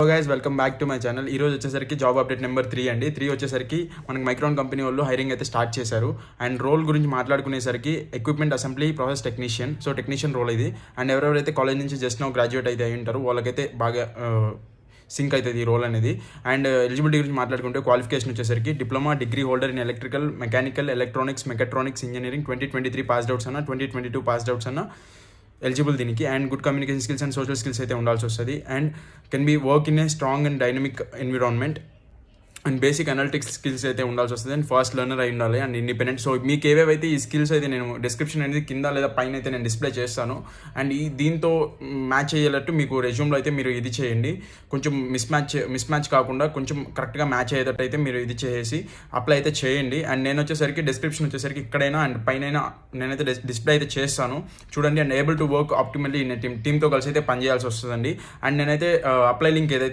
Hello guys, welcome back to my channel. ఈ రోజు వచ్చేసరికి జాబ్ అప్డేట్ నెంబర్ 3 అండి. 3 వచ్చేసరికి మనకి మైక్రాన్ కంపెనీ వాళ్ళు హైరింగ్ అయితే స్టార్ట్ చేశారు. అండ్ రోల్ గురించి మాట్లాడుకునేసరికి equipment assembly process technician. So technician role ఇది. అండ్ ఎవరెవరైతే కాలేజ్ నుంచి జస్ట్ నో గ్రాడ్యుయేట్ అయితే అయి ఉంటారో వాళ్ళకైతే బాగా సింక్ అవుతుంది ఈ రోల్ అనేది. అండ్ ఎలిజిబిలిటీ గురించి మాట్లాడుకుంటే క్వాలిఫికేషన్ వచ్చేసరికి diploma degree holder in electrical, mechanical, electronics, mechatronics engineering 2023 passed outs అన్న, 2022 పాస్డ్ అవుట్స్ అన్న ఎలిజిబుల్ దీనికి. And good communication skills and social skills అయితే ఉండాల్సి వస్తుంది. And can be work in a strong and dynamic environment. And basic analytics skills అయితే ఉండాల్సి వస్తుంది. And fast learner అయి ఉండాలి అండ్ ఇండిపెండెంట్. సో మీకు ఏవేవైతే ఈ స్కిల్స్ అయితే నేను డిస్క్రిప్షన్ అనేది కింద లేదా పైన అయితే నేను డిస్ప్లే చేస్తాను. అండ్ దీంతో మ్యాచ్ అయ్యేటట్టు మీకు రెజ్యూమ్లో అయితే మీరు ఇది చేయండి. కొంచెం మిస్ మ్యాచ్ కాకుండా కొంచెం కరెక్ట్గా మ్యాచ్ అయ్యేటట్టు అయితే మీరు ఇది చేసి అప్లై అయితే చేయండి. అండ్ నేను వచ్చేసరికి డిస్క్రిప్షన్ వచ్చేసరికి ఇక్కడైనా అండ్ పైన నేనైతే డిస్ప్లే అయితే చేస్తాను చూడండి. And able to work optimally in టీమ్తో కలిసి అయితే పనిచేయాల్సి వస్తుందండి. అండ్ నేనైతే అప్లై లింక్ ఏదైతే